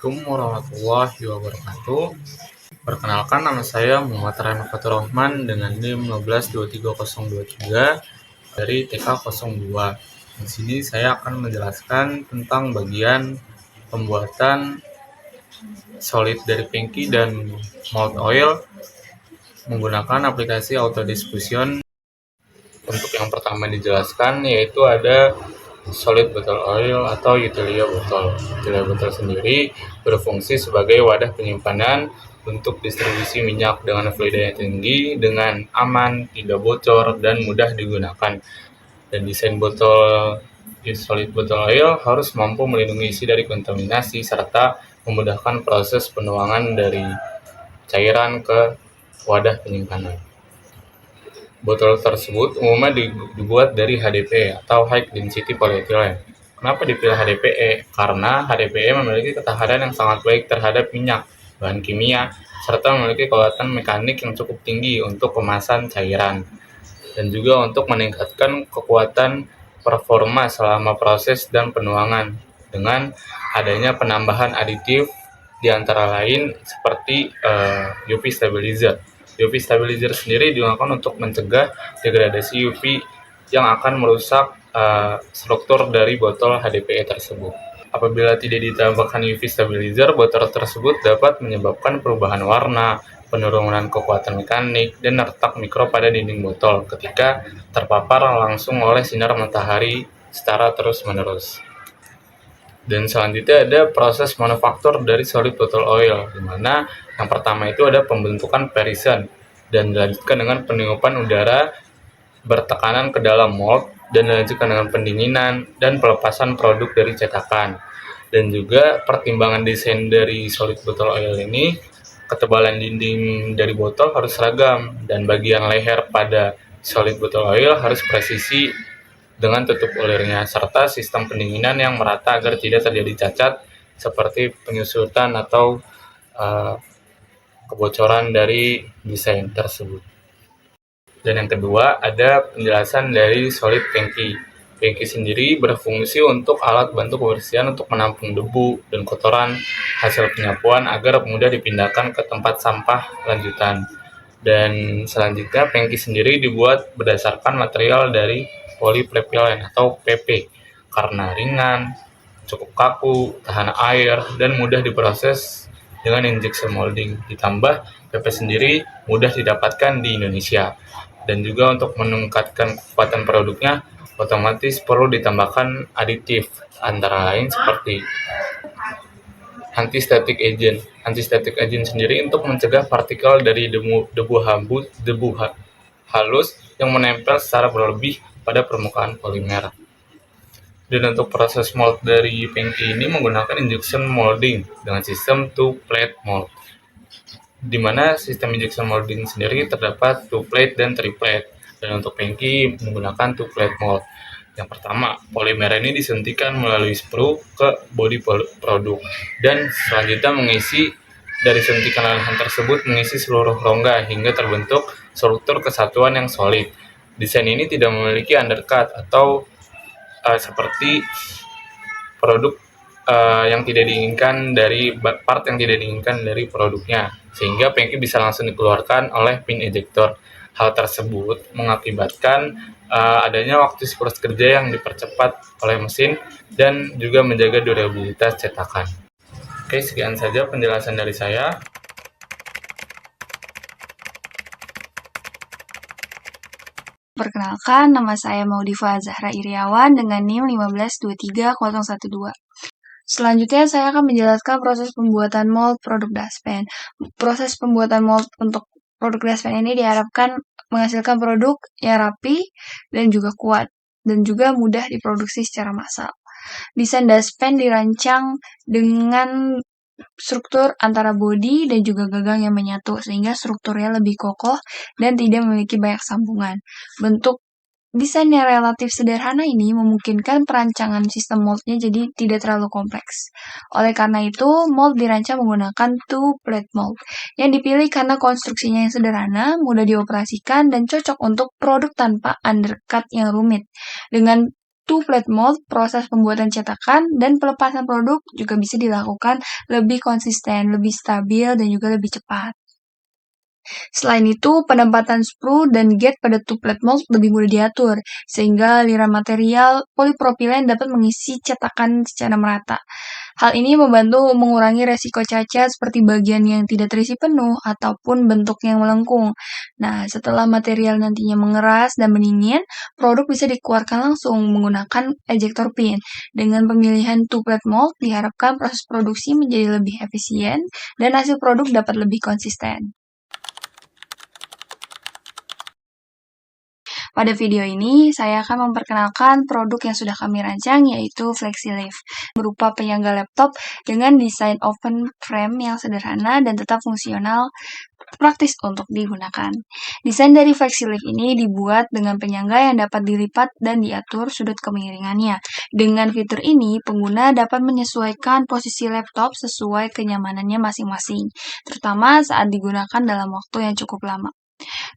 Assalamualaikum warahmatullahi wabarakatuh. Perkenalkan, nama saya Muhammad Rano Fatur Rahman dengan NIM 1523023 dari TK 02. Di sini saya akan menjelaskan tentang bagian pembuatan solid dari pengki dan malt oil menggunakan aplikasi Auto Diffusion. Untuk yang pertama dijelaskan yaitu ada solid bottle oil atau Utilia botol. Utilia botol sendiri berfungsi sebagai wadah penyimpanan untuk distribusi minyak dengan fluida yang tinggi, dengan aman, tidak bocor, dan mudah digunakan. Dan desain botol solid bottle oil harus mampu melindungi isi dari kontaminasi serta memudahkan proses penuangan dari cairan ke wadah penyimpanan. Botol tersebut umumnya dibuat dari HDPE atau High Density Polyethylene. Kenapa dipilih HDPE? Karena HDPE memiliki ketahanan yang sangat baik terhadap minyak, bahan kimia, serta memiliki kekuatan mekanik yang cukup tinggi untuk kemasan cairan. Dan juga untuk meningkatkan kekuatan performa selama proses dan penuangan dengan adanya penambahan aditif di antara lain seperti UV stabilizer. UV stabilizer sendiri digunakan untuk mencegah degradasi UV yang akan merusak struktur dari botol HDPE tersebut. Apabila tidak ditambahkan UV stabilizer, botol tersebut dapat menyebabkan perubahan warna, penurunan kekuatan mekanik, dan retak mikro pada dinding botol ketika terpapar langsung oleh sinar matahari secara terus-menerus. Dan selanjutnya ada proses manufaktur dari solid bottle oil, di mana yang pertama itu ada pembentukan perisen dan dilanjutkan dengan peniupan udara bertekanan ke dalam mold dan dilanjutkan dengan pendinginan dan pelepasan produk dari cetakan. Dan juga pertimbangan desain dari solid bottle oil ini, ketebalan dinding dari botol harus seragam dan bagian leher pada solid bottle oil harus presisi dengan tutup ulirnya, serta sistem pendinginan yang merata agar tidak terjadi cacat seperti penyusutan atau kebocoran dari desain tersebut. Dan yang kedua ada penjelasan dari solid pengki. Pengki sendiri berfungsi untuk alat bantu kebersihan untuk menampung debu dan kotoran hasil penyapuan agar mudah dipindahkan ke tempat sampah lanjutan. Dan selanjutnya pengki sendiri dibuat berdasarkan material dari polypropylen atau PP karena ringan, cukup kaku, tahan air, dan mudah diproses dengan injection molding. Ditambah PP sendiri mudah didapatkan di Indonesia. Dan juga untuk meningkatkan kekuatan produknya, otomatis perlu ditambahkan aditif, antara lain seperti anti-static agent. Anti-static agent sendiri untuk mencegah partikel dari debu halus yang menempel secara berlebih pada permukaan polimer. Dan untuk proses mold dari pengki ini menggunakan injection molding dengan sistem two-plate mold, di mana sistem injection molding sendiri terdapat two-plate dan three-plate. Dan untuk pengki menggunakan two-plate mold. Yang pertama, polimer ini disuntikan melalui sprue ke bodi produk, dan selanjutnya mengisi dari suntikan lelehan tersebut mengisi seluruh rongga hingga terbentuk struktur kesatuan yang solid. Desain ini tidak memiliki undercut atau seperti produk yang tidak diinginkan dari part yang tidak diinginkan dari produknya, sehingga pengki bisa langsung dikeluarkan oleh pin ejector. Hal tersebut mengakibatkan adanya waktu siklus kerja yang dipercepat oleh mesin dan juga menjaga durabilitas cetakan. Oke, sekian saja penjelasan dari saya. Perkenalkan, nama saya Maudifa Zahra Iriawan dengan NIM 1523012. Selanjutnya saya akan menjelaskan proses pembuatan mold produk daspen. Proses pembuatan mold untuk produk daspen ini diharapkan menghasilkan produk yang rapi dan juga kuat, dan juga mudah diproduksi secara massal. Desain daspen dirancang dengan struktur antara bodi dan juga gagang yang menyatu, sehingga strukturnya lebih kokoh dan tidak memiliki banyak sambungan. Bentuk desain yang relatif sederhana ini memungkinkan perancangan sistem moldnya jadi tidak terlalu kompleks. Oleh karena itu, mold dirancang menggunakan two-plate mold yang dipilih karena konstruksinya yang sederhana, mudah dioperasikan, dan cocok untuk produk tanpa undercut yang rumit. Dengan two-plate mold, proses pembuatan cetakan, dan pelepasan produk juga bisa dilakukan lebih konsisten, lebih stabil, dan juga lebih cepat. Selain itu, penempatan sprue dan gate pada two-plate mold lebih mudah diatur, sehingga aliran material polipropilen dapat mengisi cetakan secara merata. Hal ini membantu mengurangi resiko cacat seperti bagian yang tidak terisi penuh ataupun bentuk yang melengkung. Nah, setelah material nantinya mengeras dan mendingin, produk bisa dikeluarkan langsung menggunakan ejector pin. Dengan pemilihan two-plate mold, diharapkan proses produksi menjadi lebih efisien dan hasil produk dapat lebih konsisten. Pada video ini, saya akan memperkenalkan produk yang sudah kami rancang, yaitu FlexiLift, berupa penyangga laptop dengan desain open frame yang sederhana dan tetap fungsional, praktis untuk digunakan. Desain dari FlexiLift ini dibuat dengan penyangga yang dapat dilipat dan diatur sudut kemiringannya. Dengan fitur ini, pengguna dapat menyesuaikan posisi laptop sesuai kenyamanannya masing-masing, terutama saat digunakan dalam waktu yang cukup lama.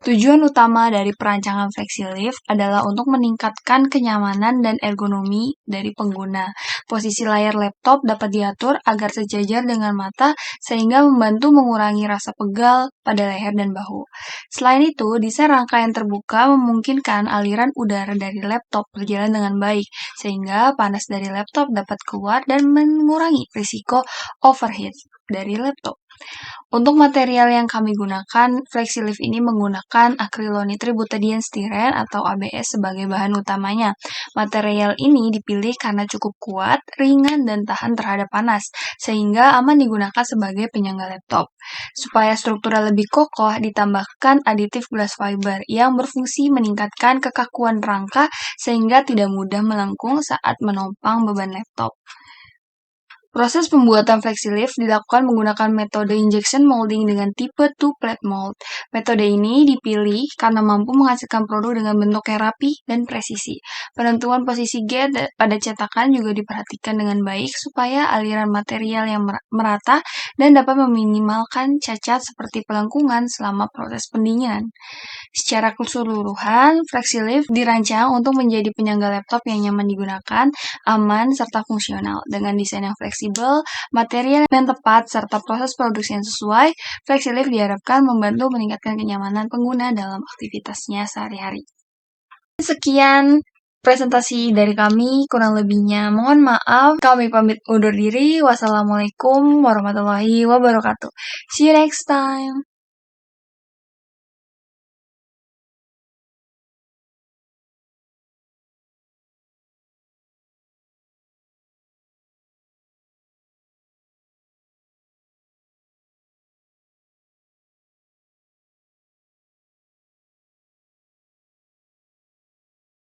Tujuan utama dari perancangan FlexiLift adalah untuk meningkatkan kenyamanan dan ergonomi dari pengguna. Posisi layar laptop dapat diatur agar sejajar dengan mata sehingga membantu mengurangi rasa pegal pada leher dan bahu. Selain itu, desain rangkaian terbuka memungkinkan aliran udara dari laptop berjalan dengan baik, sehingga panas dari laptop dapat keluar dan mengurangi risiko overheat dari laptop. Untuk material yang kami gunakan, FlexiLift ini menggunakan acrylonitrile styrene atau ABS sebagai bahan utamanya. Material ini dipilih karena cukup kuat, ringan, dan tahan terhadap panas, sehingga aman digunakan sebagai penyangga laptop. Supaya strukturnya lebih kokoh, ditambahkan aditif glass fiber yang berfungsi meningkatkan kekakuan rangka sehingga tidak mudah melengkung saat menopang beban laptop. Proses pembuatan FlexiLift dilakukan menggunakan metode injection molding dengan tipe two-plate mold. Metode ini dipilih karena mampu menghasilkan produk dengan bentuk yang rapi dan presisi. Penentuan posisi gate pada cetakan juga diperhatikan dengan baik supaya aliran material yang merata dan dapat meminimalkan cacat seperti pelengkungan selama proses pendinginan. Secara keseluruhan, FlexiLift dirancang untuk menjadi penyangga laptop yang nyaman digunakan, aman, serta fungsional. Dengan desain yang fleksibel, material yang tepat, serta proses produksi yang sesuai, FlexiLift diharapkan membantu meningkatkan kenyamanan pengguna dalam aktivitasnya sehari-hari. Sekian presentasi dari kami, kurang lebihnya mohon maaf. Kami pamit undur diri. Wassalamualaikum warahmatullahi wabarakatuh. See you next time.